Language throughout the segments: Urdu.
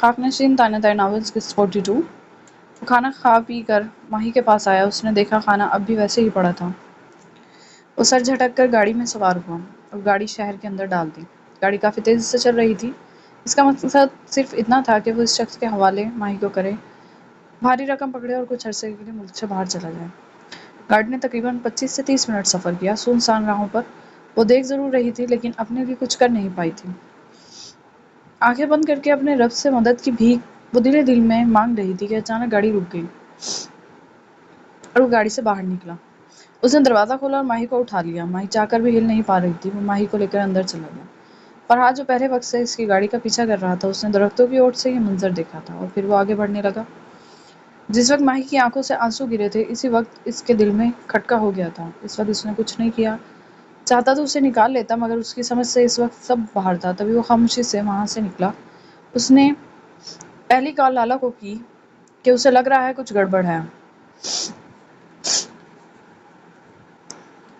خاک نشین تانے تانے ناولز قسط 42۔ وہ کھانا کھا پی کر ماہی کے پاس آیا۔ اس نے دیکھا کھانا اب بھی ویسے ہی پڑا تھا۔ وہ سر جھٹک کر گاڑی میں سوار ہوا اور گاڑی شہر کے اندر ڈال دی۔ گاڑی کافی تیزی سے چل رہی تھی۔ اس کا مقصد صرف اتنا تھا کہ وہ اس شخص کے حوالے ماہی کو کرے، بھاری رقم پکڑے اور کچھ عرصے کے لیے ملک سے باہر چلا جائے۔ گاڑی نے تقریباً 25 سے 30 منٹ سفر کیا۔ سنسان راہوں پر وہ دیکھ ضرور رہی تھی لیکن اپنے لیے کچھ کر نہیں پائی تھی۔ آنکھیں بند کر کے اپنے رب سے مدد کی بھیک وہ دل دل میں مانگ رہی تھی کہ اچانک گاڑی رک گئی اور وہ گاڑی سے باہر نکلا۔ اس نے دروازہ کھولا اور ماہی کو اٹھا لیا۔ ماہی چاہ کر بھی ہل نہیں پا رہی تھی۔ وہ ماہی کو لے کر اندر چلا گیا۔ فرحاد جو پہلے وقت سے اس کی گاڑی کا پیچھا کر رہا تھا، اس نے درختوں کی اوٹ سے یہ منظر دیکھا تھا اور پھر وہ آگے بڑھنے لگا۔ جس وقت ماہی کی آنکھوں سے آنسو گرے تھے، اسی وقت اس کے دل میں کھٹکا ہو گیا تھا۔ اس وقت اس نے کچھ نہیں کیا۔ چاہتا تو اسے نکال لیتا مگر اس کی سمجھ سے اس وقت سب باہر تھا۔ تبھی وہ خاموشی سے وہاں سے نکلا۔ اس نے پہلی کال لالا کو کی کہ اسے لگ رہا ہے کچھ گڑبڑ ہے،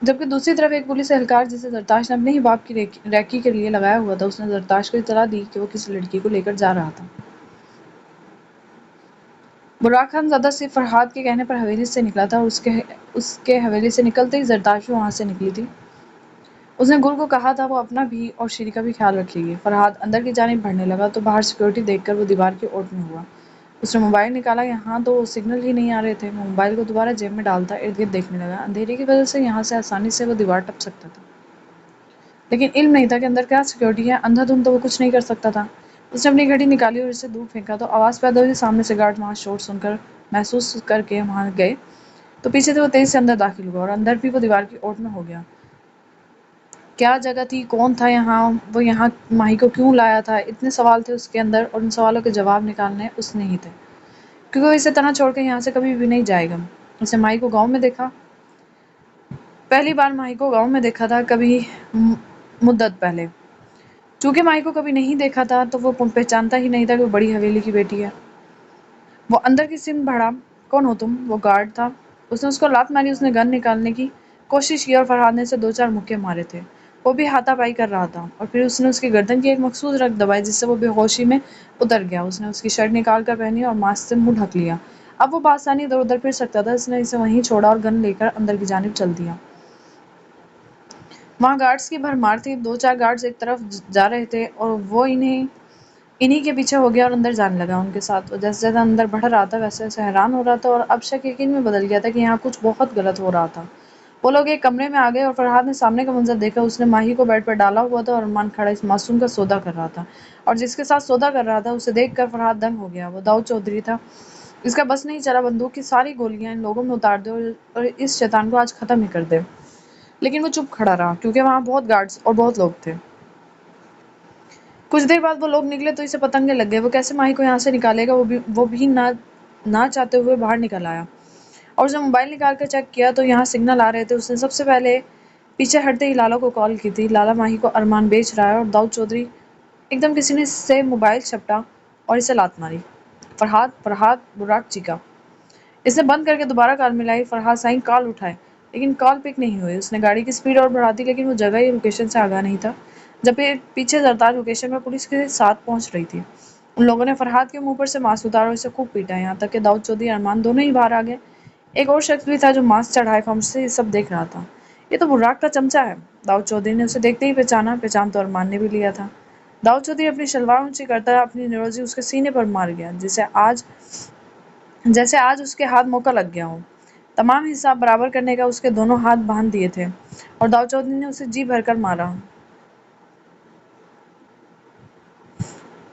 جبکہ دوسری طرف ایک پولیس اہلکار جسے زرتاش نے اپنے ہی باپ کی ریکی کے لیے لگایا ہوا تھا، اس نے زرتاش کو اطلاع دی کہ وہ کسی لڑکی کو لے کر جا رہا تھا۔ براق خان زادہ صرف فرحاد کے کہنے پر حویلی سے نکلا تھا اور اس کے حویلی سے نکلتے ہی زرتاش بھی وہاں سے نکلی تھی۔ اس نے گل کو کہا تھا وہ اپنا بھی اور شیری کا بھی خیال رکھے گی۔ فرحاد اندر کی جانب بڑھنے لگا تو باہر سیکورٹی دیکھ کر وہ دیوار کی اوٹ میں ہوا۔ اس نے موبائل نکالا، یہاں تو سگنل ہی نہیں آ رہے تھے۔ وہ موبائل کو دوبارہ جیب میں ڈالتا ارد گرد دیکھنے لگا۔ اندھیرے کی وجہ سے یہاں سے آسانی سے وہ دیوار ٹپ سکتا تھا، لیکن علم نہیں تھا کہ اندر کیا سیکورٹی ہے۔ اندھا دھند تو وہ کچھ نہیں کر سکتا تھا۔ اس نے اپنی گھڑی نکالی اور اسے دور پھینکا تو آواز پیدا ہوئی۔ سامنے سے گارڈ وہاں شور سن کر محسوس کر کے وہاں گئے تو پیچھے سے وہ تیزی سے اندر داخل ہوا اور اندر بھی وہ دیوار کی اوٹ میں ہو گیا۔ کیا جگہ تھی، کون تھا یہاں، وہ یہاں ماہی کو کیوں لایا تھا، اتنے سوال تھے اس کے اندر اور ان سوالوں کے جواب نکالنے اس نے ہی تھے، کیونکہ وہ اسے تنہا چھوڑ کے یہاں سے کبھی بھی نہیں جائے گا۔ اس نے ماہی کو گاؤں میں دیکھا، پہلی بار ماہی کو گاؤں میں دیکھا تھا، کبھی مدت پہلے۔ چونکہ ماہی کو کبھی نہیں دیکھا تھا تو وہ پہچانتا ہی نہیں تھا کہ وہ بڑی حویلی کی بیٹی ہے۔ وہ اندر کی سمت بڑھا، کون ہو تم؟ وہ گارڈ تھا۔ اس نے اس کو لات ماری۔ اس نے گن نکالنے کی کوشش کی اور فرحاد نے اسے 2-4 مکے مارے تھے۔ وہ بھی ہاتھا پائی کر رہا تھا اور پھر اس نے اس کی گردن کی ایک مخصوص رگ دبائی جس سے وہ بے ہوشی میں اتر گیا۔ اس نے اس کی شرٹ نکال کر پہنی اور ماسک سے منہ ڈھک لیا۔ اب وہ بآسانی ادھر ادھر پھر سکتا تھا۔ اس نے اسے وہیں چھوڑا اور گن لے کر اندر کی جانب چل دیا۔ وہاں گارڈز کی بھرمار تھی۔ 2-4 گارڈز ایک طرف جا رہے تھے اور وہ انہی کے پیچھے ہو گیا اور اندر جانے لگا ان کے ساتھ۔ وہ جیسے جیسے اندر بڑھ رہا تھا ویسے ویسے حیران ہو رہا تھا اور اب شک یقین میں بدل گیا تھا کہ یہاں کچھ بہت غلط ہو رہا تھا۔ وہ لوگ ایک کمرے میں آ گئے اور فرحاد نے سامنے کا منظر دیکھا۔ اس نے ماہی کو بیڈ پر ڈالا ہوا تھا اور ارمان کھڑا اس معصوم کا سودا کر رہا تھا، اور جس کے ساتھ سودا کر رہا تھا اسے دیکھ کر فرحاد دنگ ہو گیا۔ وہ داؤد چودھری تھا۔ اس کا بس نہیں چلا بندوق کی ساری گولیاں ان لوگوں میں اتار دے اور اس شیطان کو آج ختم ہی کر دے، لیکن وہ چپ کھڑا رہا کیونکہ وہاں بہت گارڈز اور بہت لوگ تھے۔ کچھ دیر بعد وہ لوگ نکلے تو اسے پتنگے لگ گئے۔ وہ کیسے ماہی کو یہاں سے نکالے گا؟ وہ بھی نہ چاہتے ہوئے باہر نکل آیا اور اس نے موبائل نکال کر چیک کیا تو یہاں سگنل آ رہے تھے۔ اس نے سب سے پہلے پیچھے ہٹتے ہی لالا کو کال کی تھی۔ لالا ماہی کو ارمان بیچ رہا ہے اور داؤد چودھری۔ ایک دم کسی نے سے موبائل چھپٹا اور اسے لات ماری۔ فرحاد براق چیخا۔ اس نے بند کر کے دوبارہ کال ملائی۔ فرحاد سائن کال اٹھائے لیکن کال پک نہیں ہوئی۔ اس نے گاڑی کی سپیڈ اور بڑھا دی لیکن وہ جگہ یا لوکیشن سے آگاہ نہیں تھا۔ جب پیچھے زرتاج لوکیشن پر پولیس کے ساتھ پہنچ رہی تھی، ان لوگوں نے فرحاد کے منہ پر سے ماسک اتارا اور اسے خوب پیٹا، یہاں تک کہ داؤد چودھری ارمان دونوں ہی باہر آ گئے۔ ایک اور شخص بھی تھا جو ماسک چڑھائے خاموشی سے یہ سب دیکھ رہا تھا۔ یہ تو براق کا چمچہ ہے، داؤد چودھری نے اسے دیکھتے ہی پہچانا۔ پہچان تو ارمان نے بھی لیا تھا۔ داؤد چودھری اپنی شلوار اونچی کرتا اپنی نیروزی اس کے سینے پر مار گیا جیسے آج اس کے ہاتھ موقع لگ گیا ہو۔ تمام حساب برابر کرنے کا اس کے دونوں ہاتھ باندھ دیے تھے اور داؤد چودھری نے اسے جی بھر کر مارا۔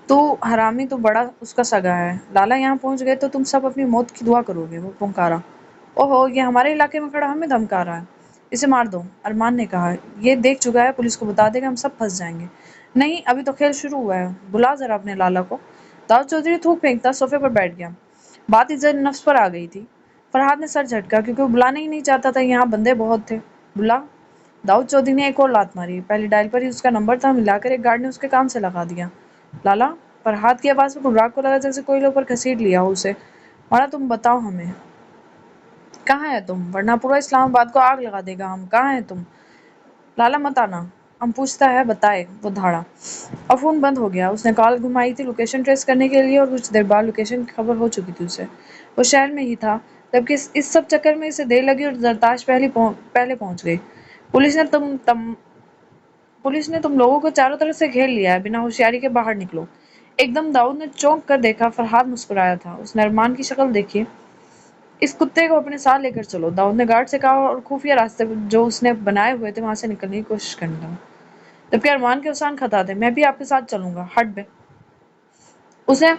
تو حرامی تو بڑا اس کا سگا ہے۔ لالا یہاں پہنچ گئے تو تم سب اپنی موت کی دعا کرو گے، وہ پھنکارا۔ اوہو، یہ ہمارے علاقے میں کھڑا ہمیں دھمکا رہا ہے، اسے مار دو، ارمان نے کہا۔ یہ دیکھ چکا ہے، پولیس کو بتا دے گا، ہم سب پھنس جائیں گے۔ نہیں، ابھی تو کھیل شروع ہوا ہے، بلا ذرا اپنے لالا کو۔ داؤد چودھری تھوک پھینکتا صوفے پر بیٹھ گیا۔ بات عزت نفس پر آ گئی تھی۔ فرحاد نے سر جھٹکا کیونکہ وہ بلانا ہی نہیں چاہتا تھا، یہاں بندے بہت تھے۔ بلا۔ داؤد چودھری نے ایک اور لات ماری۔ پہلی ڈائل پر ہی اس کا نمبر تھا، ملا کر ایک گارڈ نے اس کے کان سے لگا دیا۔ لالا؟ فرحاد کی آواز پر براق کو لگا جیسے کوئی اوپر گھسیٹ لیا ہو اسے۔ مولا تم بتاؤ ہمیں، کہاں ہے تم؟ ورنہ پورا اسلام آباد کو آگ لگا دے گا ہم۔ کہاں ہے تم؟ لالا مت آنا۔ ہم پوچھتا ہے بتائے، وہ دھاڑا اور فون بند ہو گیا۔ اس نے کال گھمائی تھی لوکیشن ٹریس کرنے کے لیے اور کچھ دیر بعد لوکیشن کی خبر ہو چکی تھی اسے، وہ شہر میں ہی تھا، جبکہ اس سب چکر میں اسے دیر لگی اور زرتاش پہلے پہنچ گئی۔ پولیس نے تم لوگوں کو چاروں طرف سے گھیر لیا ہے، بنا ہوشیاری کے باہر نکلو۔ ایک دم داؤد نے چونک کر دیکھا، فرحاد مسکرایا تھا۔ اس نے ارمان کی شکل دیکھی۔ اس کتے کو اپنے ساتھ لے کر چلو، داؤد نے گارڈ سے کہا اور خفیہ راستے جو اس نے بنائے ہوئے تھے وہاں سے نکلنے کی کوشش کرنے لگا، جبکہ ارمان کے اوسان خطا تھے۔ میں بھی آپ کے ساتھ چلوں گا، ہٹ بے۔ اس نے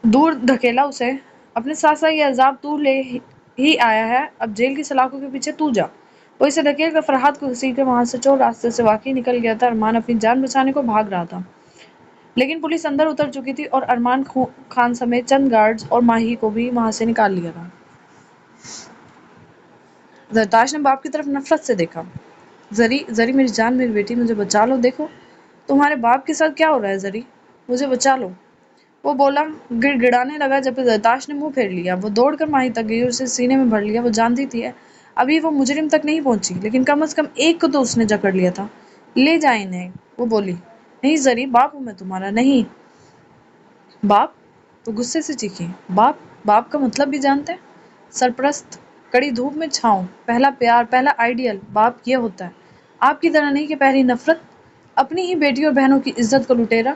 دور دھکیلا اسے، اپنے ساتھ ساتھ یہ عذاب تو لے ہی آیا ہے، اب جیل کی سلاخوں کے پیچھے تو جا۔ وہ اسے دھکیل کر فرحاد کو گھسیٹ کے وہاں سے چور راستے سے واقعی نکل گیا تھا۔ ارمان اپنی جان بچانے کو بھاگ رہا تھا، لیکن پولیس اندر اتر چکی تھی اور ارمان خان سمیت چند گارڈز اور ماہی کو بھی وہاں سے نکال لیا تھا۔ زرتاش نے باپ کی طرف نفرت سے دیکھا۔ زری میری جان، میری بیٹی، مجھے بچا لو، دیکھو تمہارے باپ کے ساتھ کیا ہو رہا ہے، زری مجھے بچا لو، وہ بولا، گڑ گڑانے لگا، جبکہ زرتاش نے منہ پھیر لیا۔ وہ دوڑ کر ماہی تک گئی اور اسے سینے میں بھر لیا۔ وہ جانتی تھی ابھی وہ مجرم تک نہیں پہنچی، لیکن کم از کم ایک کو تو اس نے جکڑ لیا تھا۔ لے جائیں انہیں، وہ بولی۔ نہیں زری، باپ ہوں میں تمہارا، نہیں باپ، وہ غصے سے چیخی۔ باپ کا مطلب بھی جانتے؟ سرپرست، کڑی دھوپ میں چھاؤں، پہلا پیار، پہلا آئیڈیل، باپ یہ ہوتا ہے، آپ کی طرح نہیں کہ پہلی نفرت، اپنی ہی بیٹی اور بہنوں کی عزت کو لٹیرا۔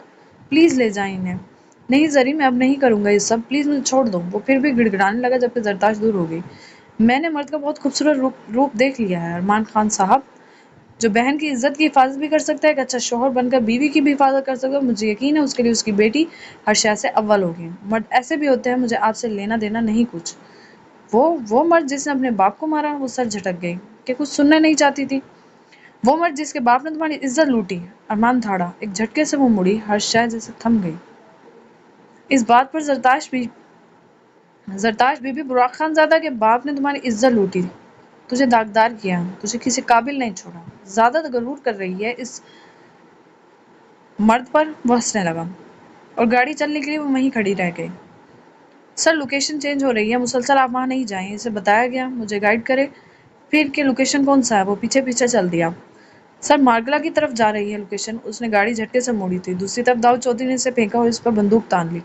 پلیز لے جائیں انہیں۔ نہیں زری، میں اب نہیں کروں گا یہ سب، پلیز مجھے چھوڑ دو۔ وہ پھر بھی گڑ گڑانے لگا، جبکہ زرتاش دور ہو گئی۔ میں نے مرد کا بہت خوبصورت روپ دیکھ لیا ہے ارمان خان صاحب، جو بہن کی عزت کی حفاظت بھی کر سکتا ہے، ایک اچھا شوہر بن کر بیوی کی بھی حفاظت کر سکتا ہے، مجھے یقین ہے اس کے لیے اس کی بیٹی ہر شے سے اول ہوگی۔ مرد ایسے بھی ہوتے ہیں، مجھے آپ سے لینا دینا نہیں کچھ۔ وہ مرد جس نے اپنے باپ کو مارا، وہ سر جھٹک گئی کہ کچھ سننا نہیں چاہتی تھی۔ وہ مرد جس کے باپ نے تمہاری عزت لوٹی، ارمان دھاڑا، ایک جھٹکے سے وہ مڑی، ہر شے جیسے تھم گئی۔ اس بات پر زرتاش بی بی، براق خان زادہ کے باپ نے تمہاری عزت لوٹی، تجھے داغدار کیا، تجھے کسی قابل نہیں چھوڑا، زیادہ غرور کر رہی ہے اس مرد پر۔ وہ ہنسنے لگا اور گاڑی چلنے کے لیے وہ وہیں کھڑی رہ گئی۔ سر لوکیشن چینج ہو رہی ہے، مسلسل آپ وہاں نہیں جائیں، اسے بتایا گیا، مجھے گائیڈ کرے پھر کہ لوکیشن کون سا ہے۔ وہ پیچھے پیچھے چل دیا۔ سر مارگلا کی طرف جا رہی ہے لوکیشن۔ اس نے گاڑی جھٹکے سے موڑی تھی، دوسری طرف داؤد چودھری نے اسے پھینکا اور اس پر بندوق تان لی۔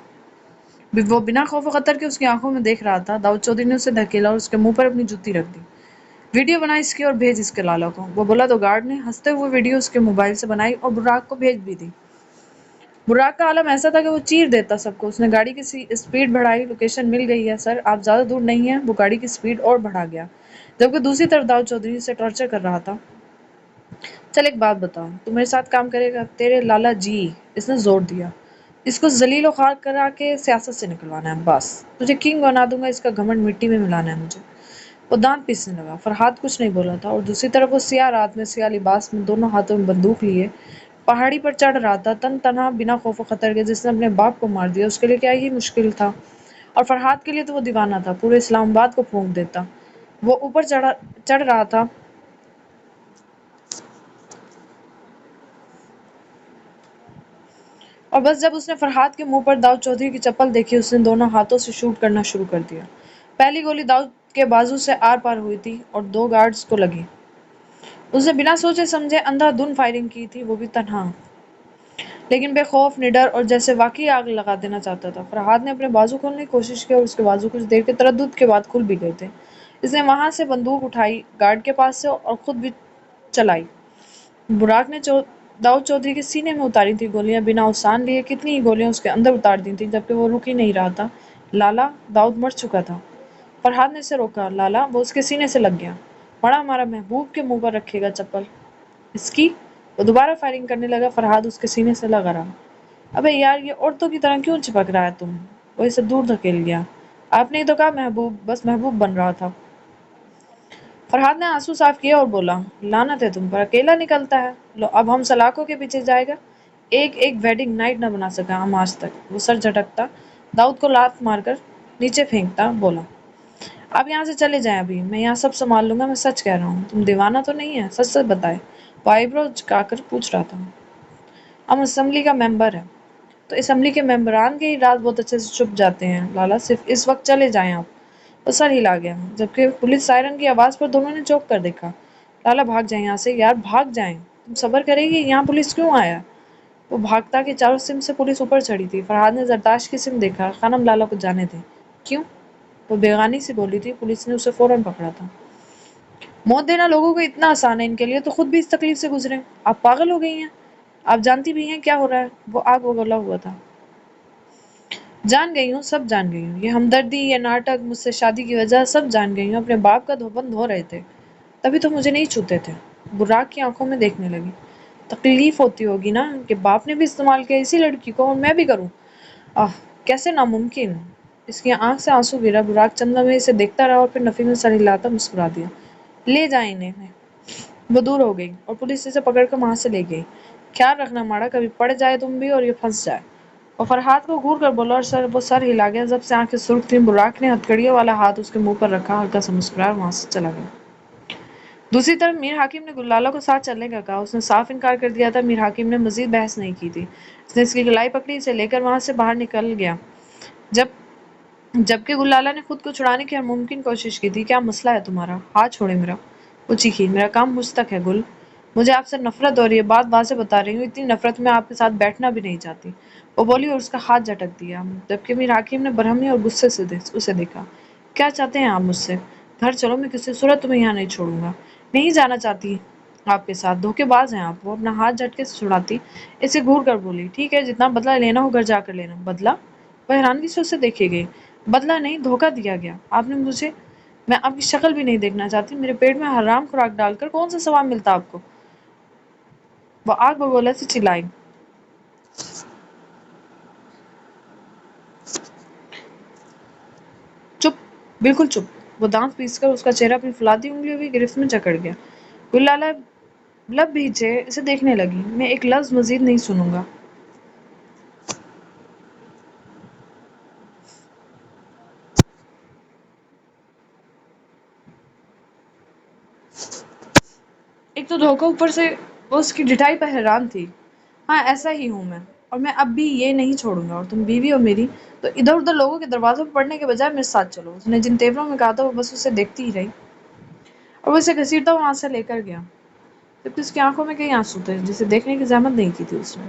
وہ بنا خوف و خطر کے اس کی آنکھوں میں دیکھ رہا تھا۔ داؤد چودھری نے اسے دھکیلا اور اس کے منہ پر اپنی جوتی رکھ دی۔ ویڈیو بنا اس کی اور بھیج اس کے لالا کو، وہ بولا تو گارڈ نے ہنستے ہوئے ویڈیو اس کے موبائل سے بنائی اور براق کو بھیج بھی دی۔ براق کا عالم ایسا تھا کہ وہ چیر دیتا سب کو۔ اس نے گاڑی کی سپیڈ بڑھائی۔ لوکیشن مل گئی ہے سر، آپ زیادہ دور نہیں ہیں۔ وہ گاڑی کی سپیڈ اور بڑھا گیا، جبکہ دوسری طرف داؤد چودھری اسے ٹارچر کر رہا تھا۔ چل ایک بات بتاؤ، تو میرے ساتھ کام کرے گا؟ تیرے لالا جی، اس نے زور دیا، اس کو ذلیل و خوار کرا کے سیاست سے نکلوانا ہے، بس تجھے کنگ بنا دوں گا، اس کا گھمنڈ مٹی میں ملانا ہے مجھے۔ وہ دانت پیسنے لگا۔ فرحاد کچھ نہیں بولا تھا اور دوسری طرف وہ سیاہ رات میں، سیاہ لباس میں، دونوں ہاتھوں میں بندوق لیے پہاڑی پر چڑھ رہا تھا، تن تنہا، بنا خوف و خطر کے۔ جس نے اپنے باپ کو مار دیا، اس کے لیے کیا ہی مشکل تھا، اور فرحاد کے لیے تو وہ دیوانہ تھا، پورے اسلام آباد کو پھونک دیتا۔ وہ اوپر چڑھ رہا تھا اور بس جب اس نے فرحاد کے منہ پر داؤد چودھری کی چپل دیکھی، اس نے دونوں ہاتھوں سے شوٹ کرنا شروع کر دیا۔ پہلی گولی داؤد کے بازو سے آر پار ہوئی تھی اور 2 گارڈز کو لگی۔ اس نے بنا سوچے سمجھے اندھا دھند فائرنگ کی تھی، وہ بھی تنہا، لیکن بے خوف، نڈر، اور جیسے واقعی آگ لگا دینا چاہتا تھا۔ فرحاد نے اپنے بازو کھولنے کی کوشش کی اور اس کے بازو کچھ دیر کے تردد کے بعد کھل بھی گئے تھے۔ اس نے وہاں سے بندوق اٹھائی گارڈ کے پاس سے اور خود بھی چلائی۔ براق نے داؤد چودھری کے سینے میں اتاری تھی گولیاں، بنا اوسان لیے کتنی ہی گولیاں اس کے اندر اتار دی تھیں، جبکہ وہ رک ہی نہیں رہا تھا۔ لالا، داؤد مر چکا تھا۔ فرحاد نے اسے روکا۔ لالا، وہ اس کے سینے سے لگ گیا۔ پڑا ہمارا محبوب کے منہ پر رکھے گا چپل اس کی۔ وہ دوبارہ فائرنگ کرنے لگا۔ فرحاد اس کے سینے سے لگا رہا۔ ابے یار، یہ عورتوں کی طرح کیوں چپک رہا ہے تم؟ وہ اسے دور دھکیل گیا۔ آپ نے ہی تو کہا محبوب، بس محبوب بن رہا تھا۔ فرحاد نے آنسو صاف کیے اور بولا، لعنت ہے تم پر، اکیلا نکلتا ہے، لو اب ہم سلاخوں کے پیچھے جائے گا۔ ایک ویڈنگ نائٹ نہ بنا سکا ہم آج تک۔ وہ سر جھٹکتا، داؤد کو لات مار کر نیچے پھینکتا، بولا، آپ یہاں سے چلے جائیں ابھی، میں یہاں سب سنبھال لوں گا، میں سچ کہہ رہا ہوں، تم دیوانہ تو نہیں ہے، سچ سچ بتائے۔ وہ آئی برو جھکا کر پوچھ رہا تھا۔ ہم اسمبلی کا ممبر ہے، تو اسمبلی کے ممبران کے ہی راز بہت اچھے سے چھپ جاتے ہیں لالا، صرف اس وقت چلے جائیں آپ۔ وہ سر ہلا گیا، جبکہ پولیس سائرن کی آواز پر دونوں نے چونک کر دیکھا۔ لالا بھاگ جائیں یہاں سے، یار بھاگ جائیں، تم صبر کرے گی، یہاں پولیس کیوں آیا؟ وہ بھاگتا کہ چاروں سم سے پولیس اوپر چڑھی تھی۔ فرحاد نے زرداشت کی سم دیکھا، خانم لالا کو جانے دیں۔ کیوں؟ وہ بیگانی سے بولی تھی، پولیس نے اسے فوراً پکڑا تھا۔ موت دینا لوگوں کو اتنا آسان ہے، ان کے لیے تو خود بھی اس تکلیف سے گزرے۔ آپ پاگل ہو گئی ہیں، آپ جانتی بھی ہیں کیا ہو رہا ہے۔ وہ آگ وگولا ہوا تھا۔ جان گئی ہوں، سب جان گئی ہوں، یہ ہمدردی، یہ ناٹک، مجھ سے شادی کی وجہ، سب جان گئی ہوں۔ اپنے باپ کا دھوپن دھو رہے تھے، تبھی تو مجھے نہیں چھوتے تھے۔ براق کی آنکھوں میں دیکھنے لگی۔ تکلیف ہوتی ہوگی نا کہ باپ نے بھی استعمال کیا اسی لڑکی کو، اور میں بھی کروں؟ آہ، کیسے ناممکن! اس کی آنکھ سے آنسو گرا۔ براق چند لمحے اسے دیکھتا رہا اور پھر نفی میں سر ہلاتا مسکرا دیا۔ لے جائیں انہیں۔ وہ دور ہو گئی اور پولیس اسے پکڑ کر وہاں سے لے گئی۔ خیال رکھنا ماڑا، کبھی پڑ جائے تم بھی اور یہ پھنس جائے۔ وہ فرحاد کو گھور کر بولا اور وہ سر ہلا گیا۔ جب سے آنکھیں سرخ تھیں، براق نے ہتھکڑیوں والا ہاتھ اس کے منہ پر رکھا، ہلکا سا مسکرایا اور وہاں سے چلا گیا۔ دوسری طرف میر حاکم نے گلالہ کو ساتھ چلنے کا کہا۔ اس نے صاف انکار کر دیا تھا۔ میر حاکم نے مزید بحث نہیں کی تھی۔ اس نے اس کی کلائی پکڑی، اسے لے کر وہاں سے باہر نکل گیا۔ جبکہ گلالہ نے خود کو چھڑانے کی ہر ممکن کوشش کی تھی۔ کیا مسئلہ ہے تمہارا؟ ہاتھ چھوڑے میرا۔ وہ چیخی۔ میرا کام مجھ تک ہے گل، مجھے آپ سے نفرت ہو رہی ہے، بات واضح بتا رہی ہوں، اتنی نفرت میں آپ کے ساتھ بیٹھنا بھی نہیں چاہتی۔ وہ بولی اور اس کا ہاتھ جھٹک دیا۔ جبکہ میر حاکم نے برہمی اور غصے سے اسے دیکھا۔ کیا چاہتے ہیں آپ مجھ سے؟ گھر چلو، میں کسی صورت تمہیں یہاں نہیں چھوڑوں گا۔ نہیں جانا چاہتی آپ کے ساتھ، دھوکے باز ہیں آپ۔ وہ اپنا ہاتھ جھٹکے سے چھڑاتی اسے گھور کر بولی، ٹھیک ہے، جتنا بدلہ لینا ہو گھر جا کر لینا۔ بدلہ؟ وہ حیرانگی سے اسے دیکھے گئی۔ بدلہ نہیں، دھوکہ دیا گیا آپ نے مجھے، میں آپ کی شکل بھی نہیں دیکھنا چاہتی، میرے پیٹ میں حرام خوراک ڈال کر کون سا ثواب ملتا آپ کو؟ وہ آگ بگولا سے چلائی۔ چپ، بالکل چپ۔ وہ دانت پیس کر اس کا چہرہ اپنی فولادی انگلیوں کی گرفت میں جکڑ گیا۔ گلالہ لب بھیجے اسے دیکھنے لگی۔ میں ایک لفظ مزید نہیں سنوں گا۔ ایک تو دھوکہ، اوپر سے وہ اس کی ڈٹائی پر حیران تھی۔ ہاں ایسا ہی ہوں میں، اور میں اب بھی یہ نہیں چھوڑوں گا، اور تم بیوی ہو میری تو ادھر ادھر لوگوں کے دروازوں پر پڑنے کے بجائے میرے ساتھ چلو۔ اس نے جن تیوروں میں کہا تھا وہ بس اسے دیکھتی ہی رہی اور وہ اسے گھسیٹتا وہاں سے لے کر گیا، جبکہ اس کی آنکھوں میں کئی آنسو تھے جسے دیکھنے کی زحمت نہیں کی تھی اس نے۔